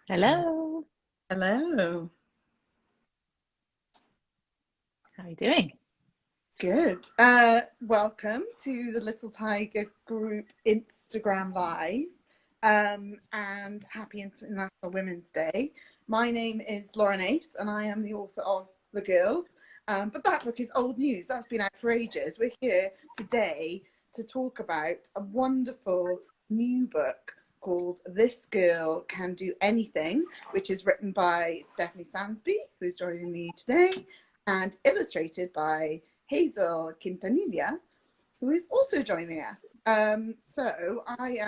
Hello. Hello. How are you doing? Good. Welcome to the Little Tiger Group Instagram Live. And happy International Women's Day. My name is Lauren Ace, and I am the author of The Girls. But that book is old news. That's been out for ages. We're here today to talk about a wonderful new book called This Girl Can Do Anything, which is written by Stephanie Stansbie, who's joining me today, and illustrated by Hazel Quintanilla, who is also joining us. So I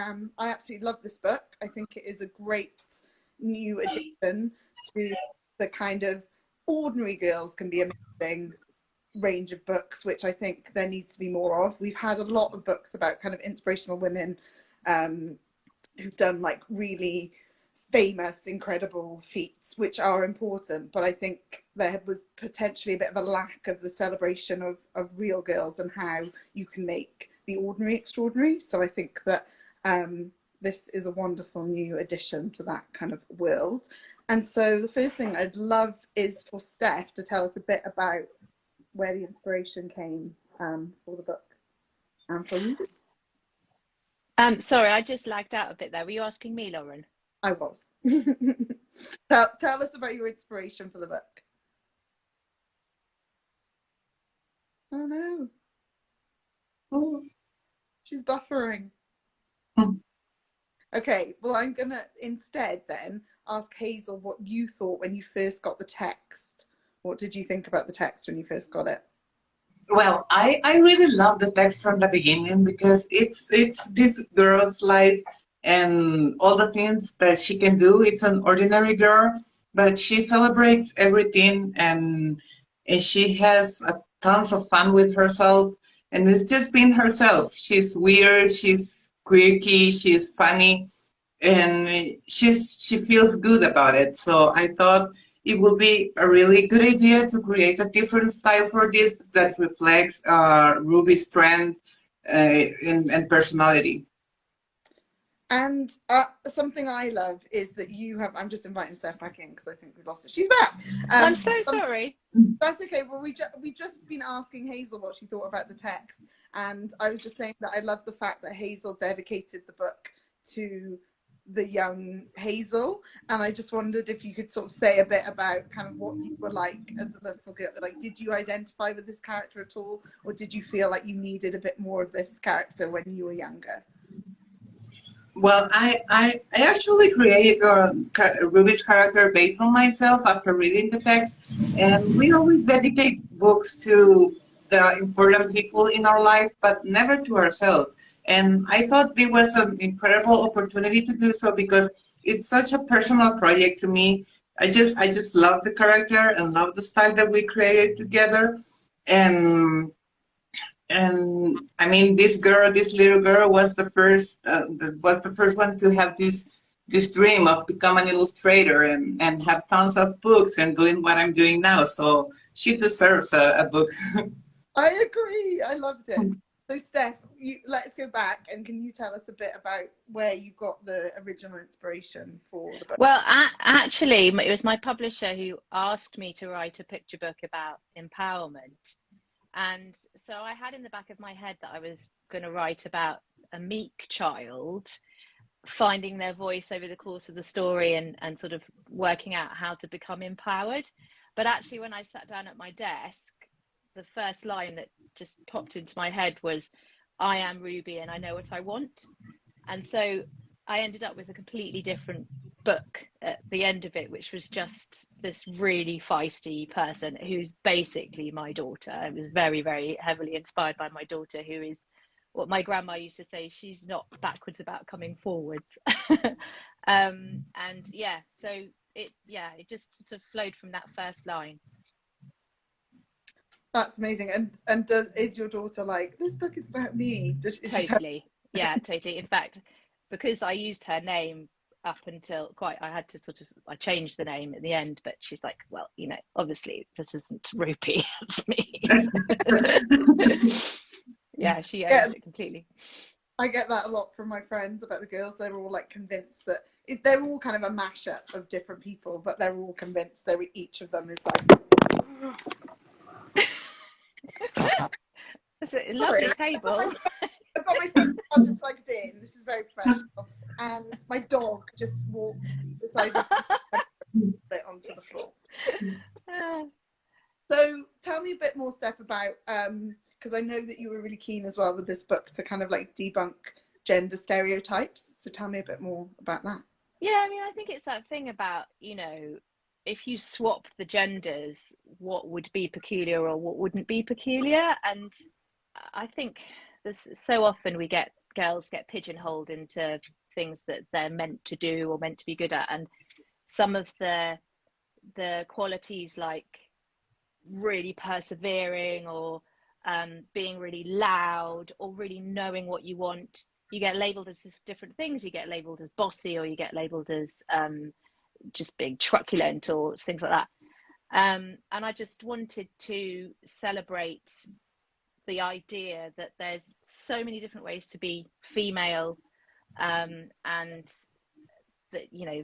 absolutely love this book. I think it is a great new addition to the kind of ordinary girls can be amazing range of books, which I think there needs to be more of. We've had a lot of books about kind of inspirational women who've done like really famous, incredible feats, which are important, but I think there was potentially a bit of a lack of the celebration of real girls and how you can make the ordinary extraordinary. So I think that this is a wonderful new addition to that kind of world. And so the first thing I'd love is for Steph to tell us a bit about where the inspiration came for the book and for you. Sorry, I just lagged out a bit there. Were you asking me, Lauren? I was. Tell us about your inspiration for the book. Oh no. Oh, she's buffering. Okay, well, I'm gonna instead then ask Hazel what you thought when you first got the text. What did you think about the text when you first got it? Well, I really love the text from the beginning because it's this girl's life and all the things that she can do. It's an ordinary girl, but she celebrates everything and she has tons of fun with herself and it's just being herself. She's weird, she's quirky, she's funny, and she feels good about it. So I thought it would be a really good idea to create a different style for this that reflects Ruby's strength and personality. And something I love is that you have. I'm just inviting Steph back in because I think we lost it. She's back. I'm so sorry. That's okay. Well, we just been asking Hazel what she thought about the text, and I was just saying that I love the fact that Hazel dedicated the book to the young Hazel, and I just wondered if you could sort of say a bit about kind of what you were like as a little girl. Like, did you identify with this character at all, or did you feel like you needed a bit more of this character when you were younger? Well, I actually created Ruby's character based on myself after reading the text, and we always dedicate books to the important people in our life, but never to ourselves. And I thought it was an incredible opportunity to do so because it's such a personal project to me. I just love the character and love the style that we created together, and I mean, this little girl, was the first one to have this dream of become an illustrator and have tons of books and doing what I'm doing now. So she deserves a book. I agree. I loved it. So Steph, let's go back and can you tell us a bit about where you got the original inspiration for the book? Well, actually, it was my publisher who asked me to write a picture book about empowerment. And so I had in the back of my head that I was going to write about a meek child finding their voice over the course of the story and sort of working out how to become empowered. But actually, when I sat down at my desk, the first line that just popped into my head was, I am Ruby and I know what I want. And so I ended up with a completely different book at the end of it, which was just this really feisty person who's basically my daughter. It was very, very heavily inspired by my daughter, who is what my grandma used to say, she's not backwards about coming forwards. And yeah, so it just sort of flowed from that first line. That's amazing. And is your daughter like, this book is about me? Totally. Yeah, totally. In fact, because I used her name up until I changed the name at the end, but she's like, well, obviously this isn't Ruby, it's me. Yeah, she owns it completely. I get that a lot from my friends about the girls. They're all like convinced that they're all kind of a mashup of different people, but they're all convinced each of them is like. It's a lovely table. I've got my phone charger plugged in. This is very professional. And my dog just decided to put it onto the floor. So tell me a bit more, Steph, about, because I know that you were really keen as well with this book to kind of like debunk gender stereotypes. So tell me a bit more about that. Yeah, I mean, I think it's that thing about, you know, if you swap the genders, what would be peculiar or what wouldn't be peculiar? And I think there's so often girls get pigeonholed into things that they're meant to do or meant to be good at, and some of the qualities like really persevering or being really loud or really knowing what you want, you get labeled as different things. You get labeled as bossy, or you get labeled as just being truculent or things like that. And I just wanted to celebrate the idea that there's so many different ways to be female, and that, you know,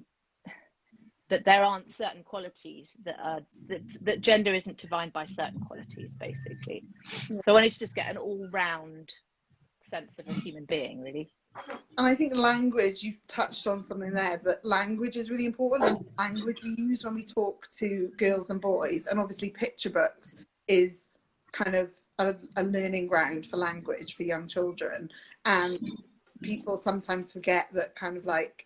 that there aren't certain qualities that gender isn't defined by certain qualities, basically. So I wanted to just get an all-round sense of a human being, really. And I think language, you've touched on something there, that language is really important. Language we use when we talk to girls and boys, and obviously picture books is kind of a learning ground for language for young children. And people sometimes forget that kind of like,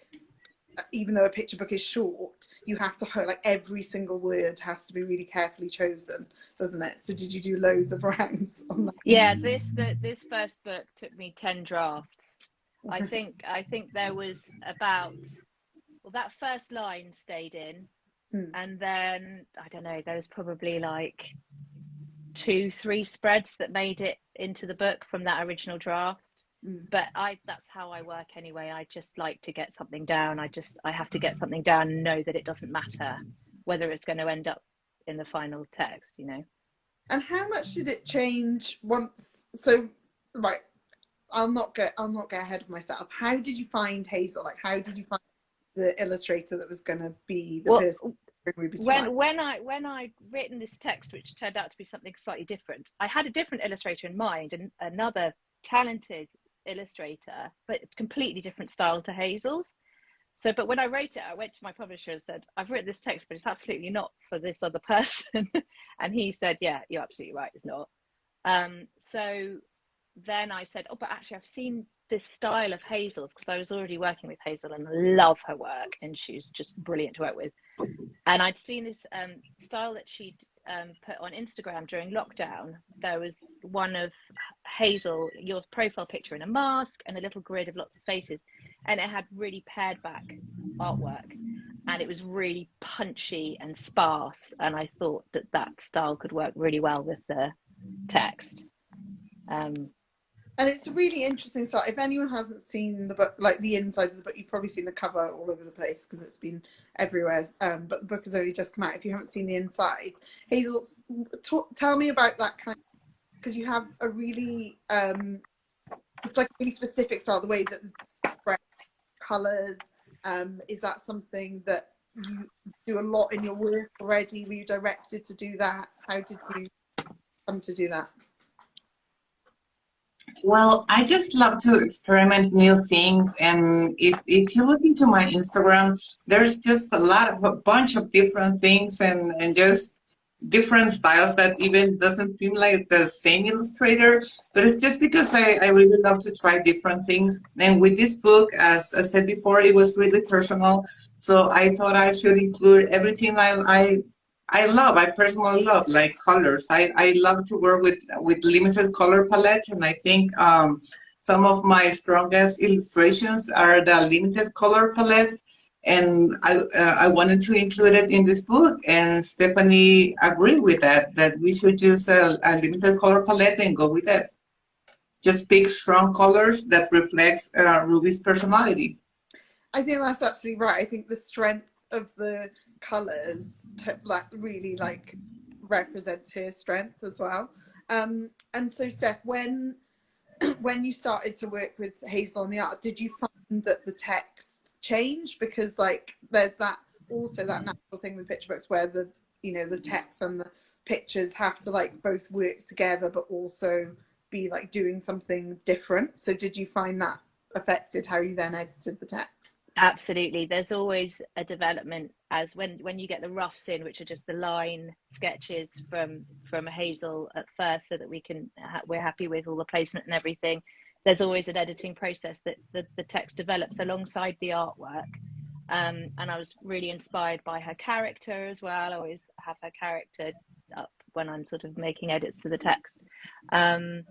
even though a picture book is short, you have to like every single word has to be really carefully chosen, doesn't it? So did you do loads of rounds on that? Yeah, this first book took me 10 drafts. I think there was about, well, that first line stayed in, and then I don't know, there was probably like 2-3 spreads that made it into the book from that original draft. But that's how I work anyway. I just like to get something down. I have to get something down and know that it doesn't matter whether it's going to end up in the final text, you know. And how much did it change once? So, right, I'll not get ahead of myself. How did you find Hazel? Like, how did you find the illustrator that was going to be the person? When I'd written this text, which turned out to be something slightly different, I had a different illustrator in mind, and another talented illustrator, but completely different style to Hazel's. So, but when I wrote it, I went to my publisher and said, I've written this text, but it's absolutely not for this other person. And he said, yeah, you're absolutely right, it's not. So then I said, oh, but actually I've seen this style of Hazel's, because I was already working with Hazel and I love her work, and she's just brilliant to work with. And I'd seen this style that she'd put on Instagram during lockdown. There was one of Hazel, your profile picture in a mask and a little grid of lots of faces, and it had really pared back artwork, and it was really punchy and sparse, and I thought that style could work really well with the text. And it's a really interesting style. If anyone hasn't seen the book, like the insides of the book, you've probably seen the cover all over the place because it's been everywhere. But the book has only just come out. If you haven't seen the insides, Hazel, tell me about that kind of, because you have a really, it's like a really specific style, the way that the colours, is that something that you do a lot in your work already? Were you directed to do that? How did you come to do that? Well, I just love to experiment new things, and if you look into my Instagram, there's just a bunch of different things and just different styles that even doesn't seem like the same illustrator, but it's just because I really love to try different things. And with this book, as I said before, it was really personal, so I thought I should include everything I personally love, like colors. I love to work with limited color palettes, and I think some of my strongest illustrations are the limited color palette, and I wanted to include it in this book, and Stephanie agreed with that we should use a limited color palette and go with that. Just pick strong colors that reflects Ruby's personality. I think that's absolutely right. I think the strength of the colors really represents her strength as well. And so Steph, when when you started to work with Hazel on the art, did you find that the text changed? Because like there's that also that natural thing with picture books where the the text and the pictures have to like both work together but also be like doing something different. So did you find that affected how you then edited the text? Absolutely. There's always a development as when you get the roughs in, which are just the line sketches from Hazel at first, so that we're happy with all the placement and everything. There's always an editing process that the text develops alongside the artwork. And I was really inspired by her character as well. I always have her character up when I'm sort of making edits to the text. Sorry,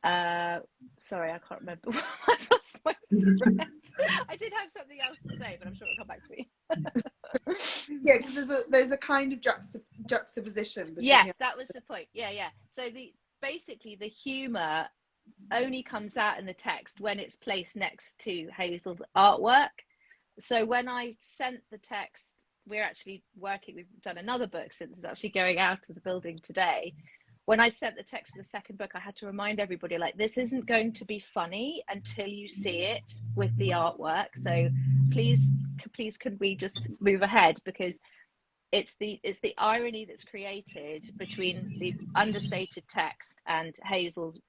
I can't remember. I lost my thread. I did have something else to say, but I'm sure it'll come back to me. Yeah, because there's a kind of juxtaposition between. Yes, that was the point. Yeah. So basically the humour only comes out in the text when it's placed next to Hazel's artwork. So when I sent the text, we're actually working. We've done another book since it's actually going out of the building today. When I sent the text for the second book, I had to remind everybody, like, this isn't going to be funny until you see it with the artwork. So please, can we just move ahead? Because it's the irony that's created between the understated text and Hazel's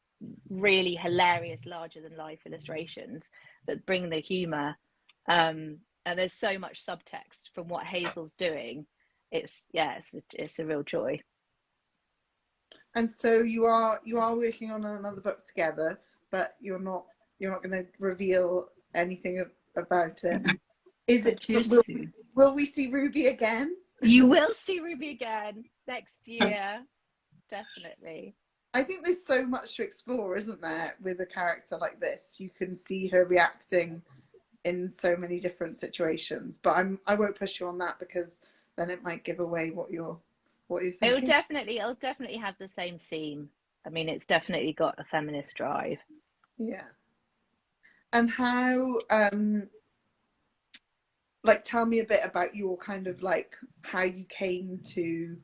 really hilarious, larger than life illustrations that bring the humor. And there's so much subtext from what Hazel's doing. It's a real joy. And so you are working on another book together, but you're not going to reveal anything about it. Is it? Will we see Ruby again? You will see Ruby again next year, definitely. I think there's so much to explore, isn't there, with a character like this? You can see her reacting in so many different situations. But I won't push you on that, because then it might give away what you're thinking. It'll definitely have the same theme. I mean, it's definitely got a feminist drive. Yeah. And how tell me a bit about your kind of like how you came to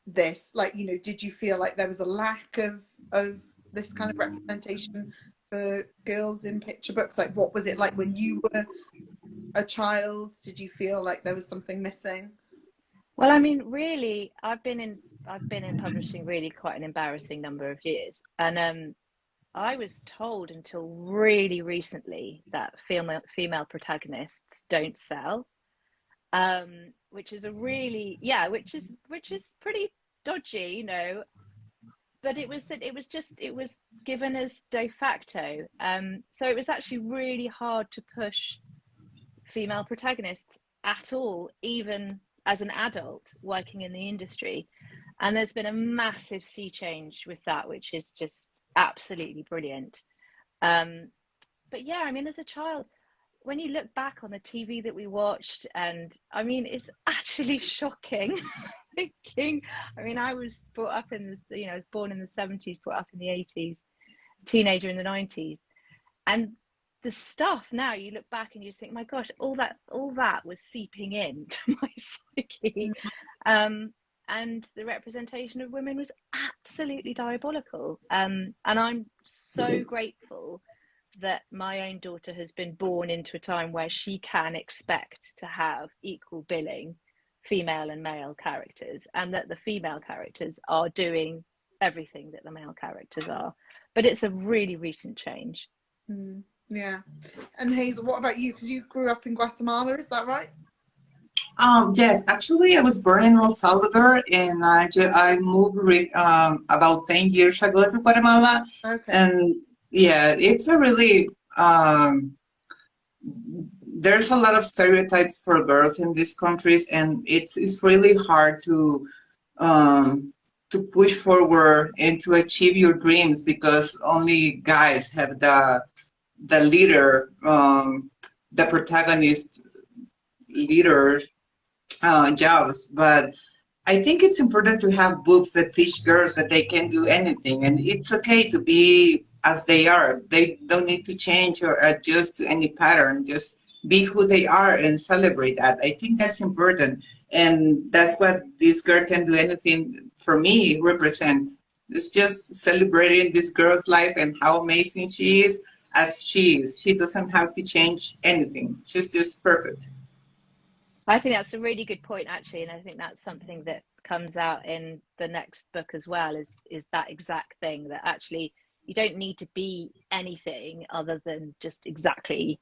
this. Like, did you feel like there was a lack of this kind of representation for girls in picture books? Like, what was it like when you were a child? Did you feel like there was something missing? Well, I mean, really, I've been in publishing really quite an embarrassing number of years, and I was told until really recently that female protagonists don't sell, which is which is pretty dodgy, But it was given as de facto. So it was actually really hard to push female protagonists at all, even as an adult working in the industry. And there's been a massive sea change with that, which is just absolutely brilliant. But yeah, I mean, as a child, when you look back on the TV that we watched, and I mean, it's actually shocking. Thinking, I mean, I was brought up in I was born in the 70s, brought up in the 80s, teenager in the 90s, and the stuff now, you look back and you just think, my gosh, all that was seeping into my psyche. And the representation of women was absolutely diabolical. And I'm so grateful that my own daughter has been born into a time where she can expect to have equal billing, female and male characters, and that the female characters are doing everything that the male characters are. But it's a really recent change. Yeah. And Hazel, what about you? Because you grew up in Guatemala, is that right? Yes, actually, I was born in El Salvador, and I moved about 10 years ago to Guatemala. Okay. And yeah, it's a really there's a lot of stereotypes for girls in these countries, and it's really hard to push forward and to achieve your dreams, because only guys have the leader, the protagonist leader jobs. But I think it's important to have books that teach girls that they can do anything, and it's okay to be as they are. They don't need to change or adjust to any pattern. Just be who they are and celebrate that. I think that's important, and that's what This Girl Can Do Anything for me represents. It's just celebrating this girl's life and how amazing she is as she is. She doesn't have to change anything. She's just perfect. I think that's a really good point, actually, and I think that's something that comes out in the next book as well. Is that exact thing that actually you don't need to be anything other than just exactly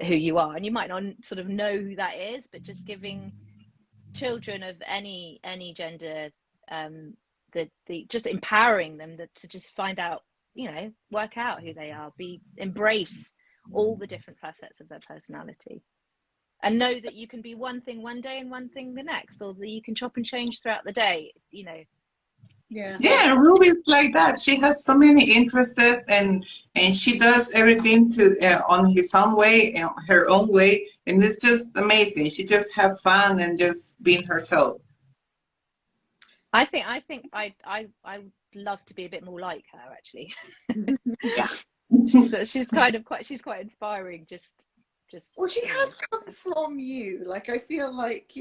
who you are, and you might not sort of know who that is, but just giving children of any gender, the just empowering them to just find out, work out who they are, embrace all the different facets of their personality, and know that you can be one thing one day and one thing the next, or that you can chop and change throughout the day. Yeah. Yeah, Ruby's like that. She has so many interests, and she does everything to on his own way, her own way, and it's just amazing. She just have fun and just being herself. I think I would love to be a bit more like her, actually. Yeah. She's quite inspiring. Just Well, she has come from you. Like, I feel like,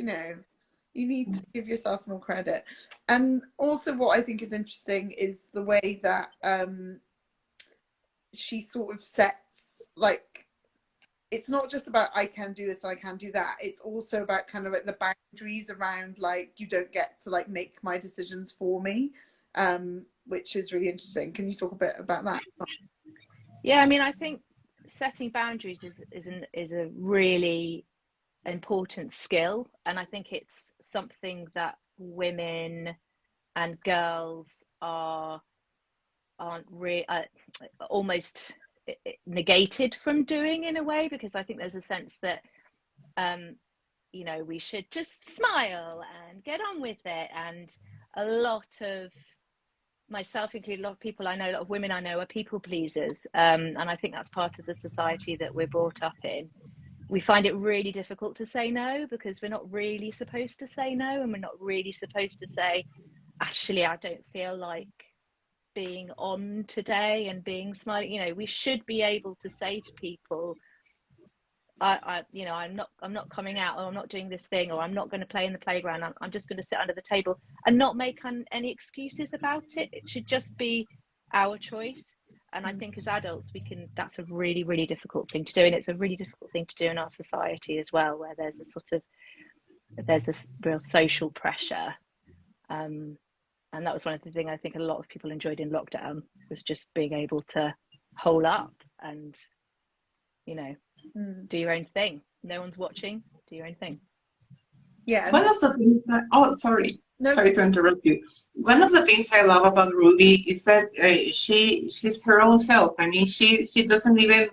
you need to give yourself more credit. And also what I think is interesting is the way that she sort of sets, like, it's not just about I can do this, I can do that. It's also about kind of like the boundaries around, like, you don't get to like make my decisions for me, which is really interesting. Can you talk a bit about that? Yeah, I mean, I think setting boundaries is a really important skill, and I think it's something that women and girls aren't really almost negated from doing, in a way, because I think there's a sense that we should just smile and get on with it, and a lot of, myself included, a lot of people I know, a lot of women I know, are people pleasers, and I think that's part of the society that we're brought up in. We find it really difficult to say no, because we're not really supposed to say no, and we're not really supposed to say, actually, I don't feel like being on today and being smiling. We should be able to say to people, I'm not coming out, or I'm not doing this thing, or I'm not going to play in the playground. I'm just going to sit under the table, and not make any excuses about it. It should just be our choice. And I think as adults, that's a really, really difficult thing to do. And it's a really difficult thing to do in our society as well, where there's a real social pressure. And that was one of the things I think a lot of people enjoyed in lockdown, was just being able to hole up and, do your own thing. No one's watching. Do your own thing. Yeah. One of the things sorry. No. Sorry to interrupt you. One of the things I love about Ruby is that she's her own self. I mean, she doesn't even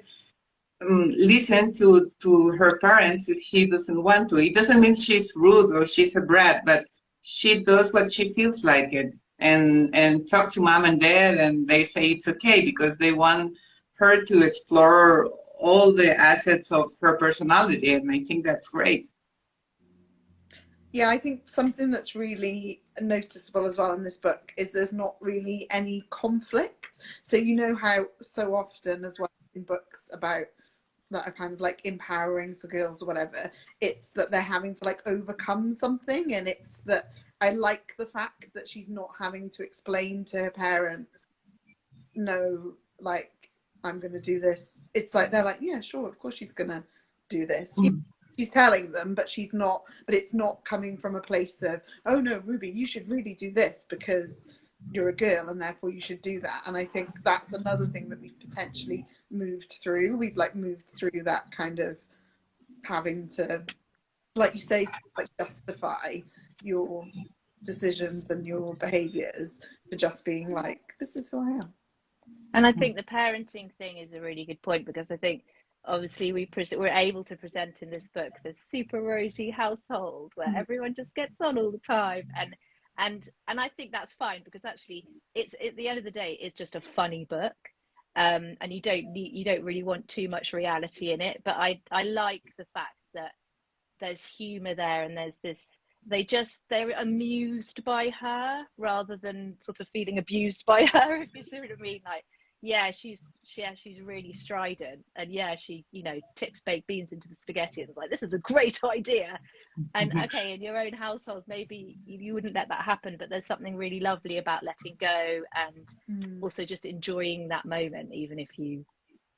listen to her parents if she doesn't want to. It doesn't mean she's rude or she's a brat, but she does what she feels like it, and talk to mom and dad, and they say it's okay because they want her to explore all the assets of her personality, and I think that's great. Yeah, I think something that's really noticeable as well in this book is there's not really any conflict. So how so often as well in books about that are kind of like empowering for girls or whatever, it's that they're having to like overcome something, and it's that I like the fact that she's not having to explain to her parents, no, like, I'm going to do this. It's like they're like, yeah, sure, of course she's going to do this. She's telling them, but it's not coming from a place of, oh no, Ruby, you should really do this because you're a girl and therefore you should do that. And I think that's another thing that we've potentially moved through. We've like moved through that kind of having to, like you say, like justify your decisions and your behaviors to just being like, this is who I am. And I think the parenting thing is a really good point, because I think obviously we're able to present in this book this super rosy household where everyone just gets on all the time, and I think that's fine, because actually it's, at the end of the day, it's just a funny book, and you don't really want too much reality in it. But I like the fact that there's humor there, and there's this, they're amused by her rather than sort of feeling abused by her, if you see what I mean. Like, yeah, she's really strident, and yeah, she, you know, tips baked beans into the spaghetti and is like, this is a great idea. And okay, in your own household, maybe you wouldn't let that happen, but there's something really lovely about letting go and also just enjoying that moment, even if you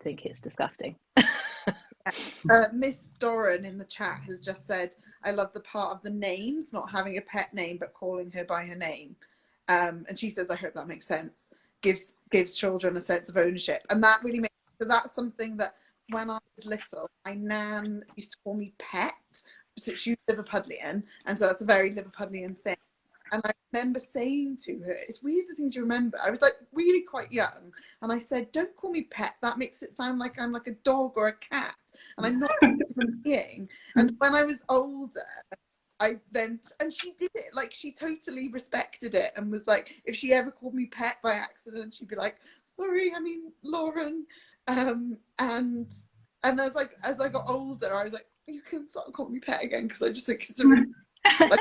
think it's disgusting. Miss Doran in the chat has just said, I love the part of the names, not having a pet name, but calling her by her name. And she says, I hope that makes sense. Gives children a sense of ownership. And that really makes sense. So that's something that when I was little, my nan used to call me Pet. So she was Liverpudlian, and so that's a very Liverpudlian thing. And I remember saying to her, it's weird the things you remember. I was like really quite young, and I said, don't call me Pet. That makes it sound like I'm like a dog or a cat, and I'm not a human being. And when I was older, and she did it, like she totally respected it and was like, if she ever called me Pet by accident, she'd be like, sorry, I mean Lauren. And as I got older, I was like, you can start calling me Pet again, because I just think it's a really like,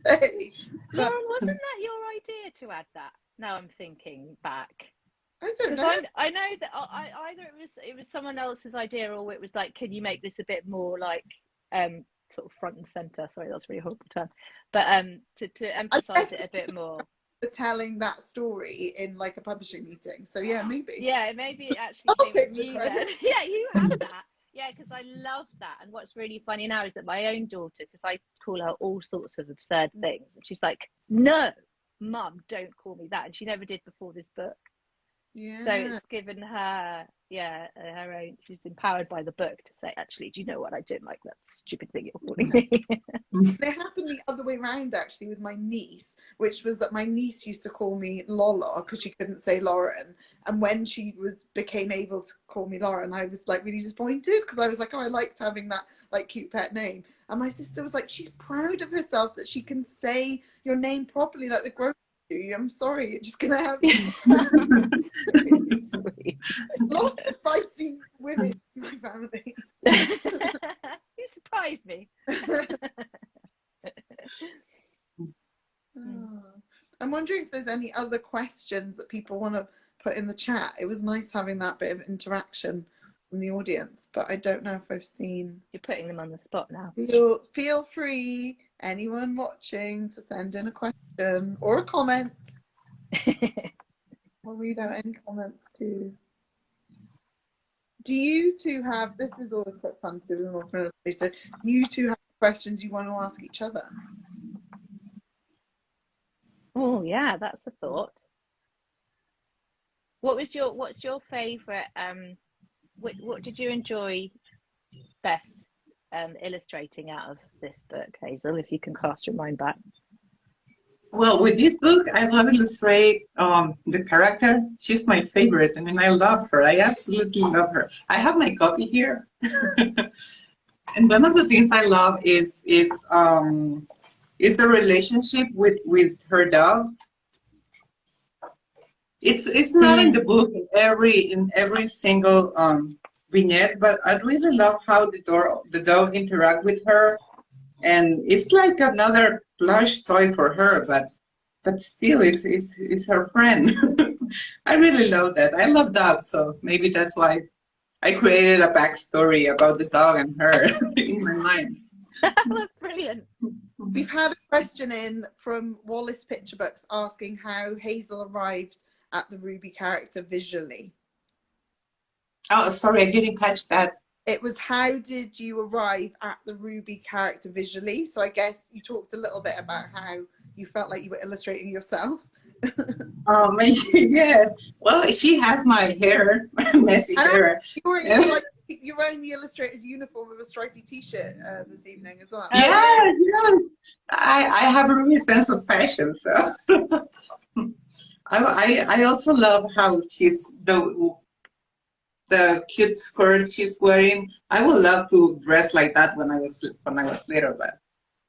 hey. Lauren, wasn't that your idea to add that? Now I'm thinking back. I don't know. I know that either it was someone else's idea, or it was like, can you make this a bit more like sort of front and center? Sorry, that's a really horrible term, but to emphasize it a bit more. Telling that story in like a publishing meeting, so yeah, maybe. Yeah, maybe it actually came from you then. Yeah, you had that. Yeah, because I love that. And what's really funny now is that my own daughter, because I call her all sorts of absurd things, and she's like, no, Mum, don't call me that. And she never did before this book. Yeah. So it's given her, her own, she's empowered by the book to say, actually, do you know what, I don't like that stupid thing you're calling me. It happened the other way around, actually, with my niece, which was that my niece used to call me Lola because she couldn't say Lauren. And when she became able to call me Lauren, I was like really disappointed, because I was like, oh, I liked having that like cute pet name. And my sister was like, she's proud of herself that she can say your name properly like the grown you. I'm sorry, you're just gonna have Really sweet. lots of feisty women in my family. You surprised me. I'm wondering if there's any other questions that people want to put in the chat. It was nice having that bit of interaction from the audience, but I don't know if I've seen. You're putting them on the spot now. Feel free, anyone watching, to send in a question or a comment. I'll read out any comments too. Do you two have, this is always quite fun to do with an illustrator, do you two have questions you want to ask each other? Oh yeah, that's a thought. What's your favorite, what did you enjoy best illustrating out of this book, Hazel, if you can cast your mind back? Well, with this book, I love illustrate the character. She's my favorite. I mean, I love her. I absolutely love her. I have my copy here. And one of the things I love is the relationship with her dog. It's not in the book in every single vignette, but I really love how the dog interact with her, and it's like another plush toy for her, but still it's her friend. I really love that. I love dogs, so maybe that's why I created a backstory about the dog and her in my mind. That's brilliant. We've had a question in from Wallace Picture Books asking how Hazel arrived at the Ruby character visually. Oh, sorry, I didn't catch that. It was, how did you arrive at the Ruby character visually? So I guess you talked a little bit about how you felt like you were illustrating yourself. Yes. Well, she has my hair, messy hair. You're wearing the illustrator's uniform with a stripy t-shirt this evening as well. Yes, yes. I have a real sense of fashion, so I also love how she's the cute skirt she's wearing. I would love to dress like that when I was little, but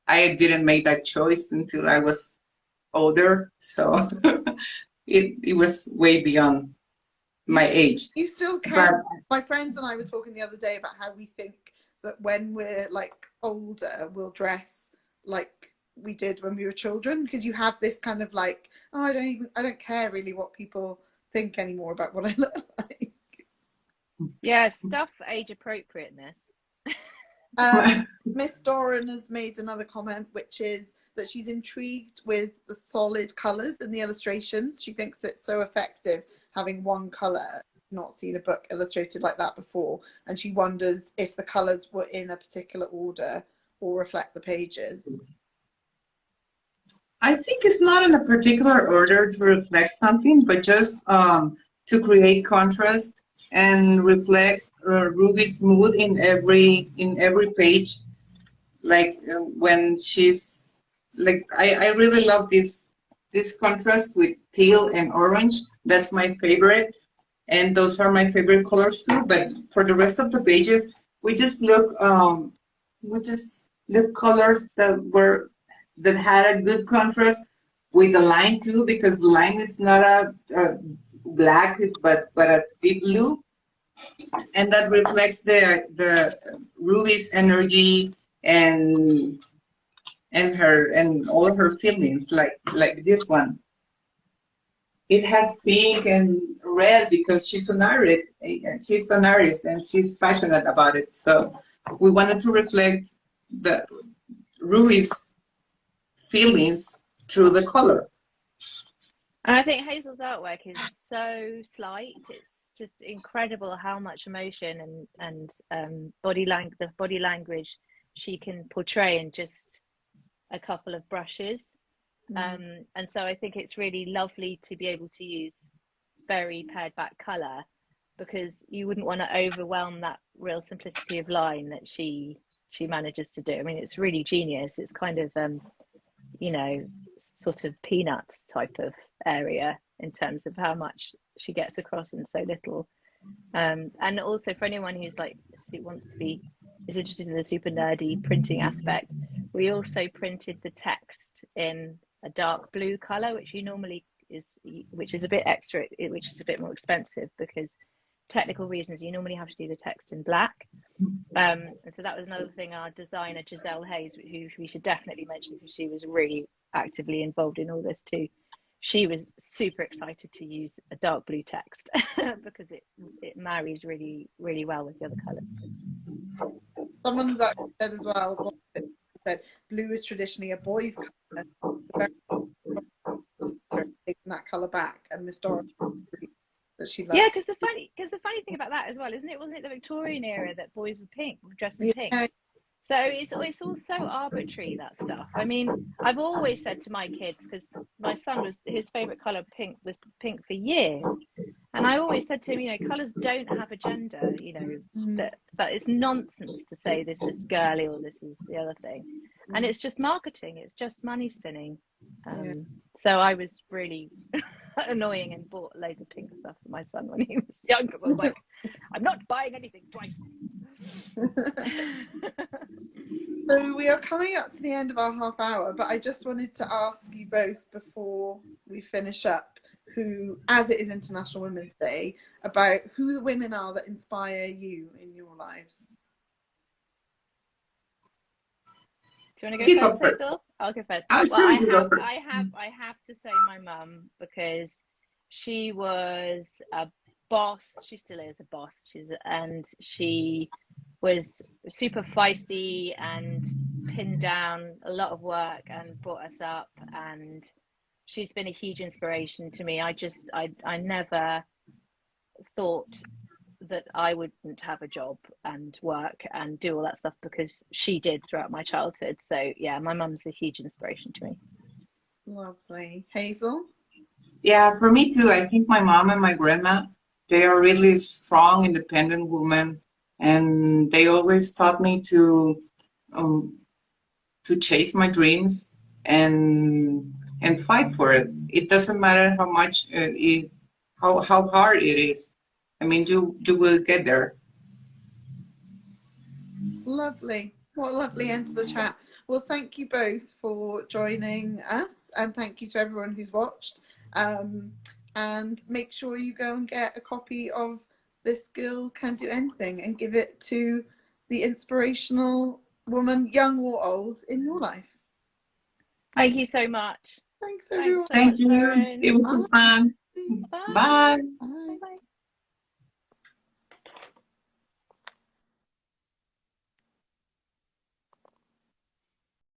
I didn't make that choice until I was older, so it was way beyond my age. You still can. My friends and I were talking the other day about how we think that when we're like older, we'll dress like we did when we were children, because you have this kind of like, oh, I don't care really what people think anymore about what I look like. Yeah, stuff age appropriateness. Miss Doran has made another comment, which is that she's intrigued with the solid colours in the illustrations. She thinks it's so effective having one colour. Not seen a book illustrated like that before, and she wonders if the colours were in a particular order or reflect the pages. I think it's not in a particular order to reflect something, but just to create contrast and reflects Ruby's mood in every page. Like when she's like, I really love this contrast with teal and orange. That's my favorite, and those are my favorite colors too. But for the rest of the pages, we just look colors that had a good contrast with the line too, because the line is not a black, but a deep blue, and that reflects the Ruby's energy and all her feelings, like this one. It has pink and red because she's an artist, and she's passionate about it. So we wanted to reflect the Ruby's feelings through the color. And I think Hazel's artwork is so slight. It's just incredible how much emotion and body language she can portray in just a couple of brushes. And so I think it's really lovely to be able to use very pared back color, because you wouldn't want to overwhelm that real simplicity of line that she manages to do. I mean, it's really genius. It's kind of you know, sort of Peanuts type of area in terms of how much she gets across in so little. And also for anyone who's is interested in the super nerdy printing aspect, we also printed the text in a dark blue color, which is a bit extra, which is a bit more expensive because technical reasons you normally have to do the text in black. And so that was another thing our designer Giselle Hayes, who we should definitely mention because she was really actively involved in all this too, she was super excited to use a dark blue text because it marries really, really well with the other colors. Someone's actually said as well, said blue is traditionally a boy's color, taking that color back, and Miss Doran that she loves. Yeah, because the funny thing about that as well, isn't it? Wasn't it the Victorian era that boys were dressed in pink? So it's all so arbitrary, that stuff. I mean, I've always said to my kids, because my son his favourite colour was pink for years, and I always said to him, you know, colours don't have a gender, you know, that it's nonsense to say this is girly or this is the other thing, and it's just marketing, it's just money spinning. So I was really annoying and bought loads of pink stuff for my son when he was younger. I was like, I'm not buying anything twice. So we are coming up to the end of our half hour, but I just wanted to ask you both before we finish up, who, as it is International Women's Day, about who the women are that inspire you in your lives. Do you want to go first, Hazel? I'll go first. I have to say my mum, because she was a boss. She still is a boss. She was super feisty and pinned down a lot of work and brought us up, and she's been a huge inspiration to me. I never thought that I wouldn't have a job and work and do all that stuff, because she did throughout my childhood. So yeah, my mum's a huge inspiration to me. Lovely. Hazel? Yeah, for me too. I think my mom and my grandma, they are really strong, independent women, and they always taught me to chase my dreams and fight for it. It doesn't matter how much how hard it is. I mean, you will get there. Lovely. What a lovely end to the chat. Well, thank you both for joining us, and thank you to everyone who's watched. And make sure you go and get a copy of This Girl Can Do Anything and give it to the inspirational woman, young or old, in your life. Thank you so much. Thanks, everyone. Thank you. It was so fun. Bye. Bye. Bye. Bye. Bye.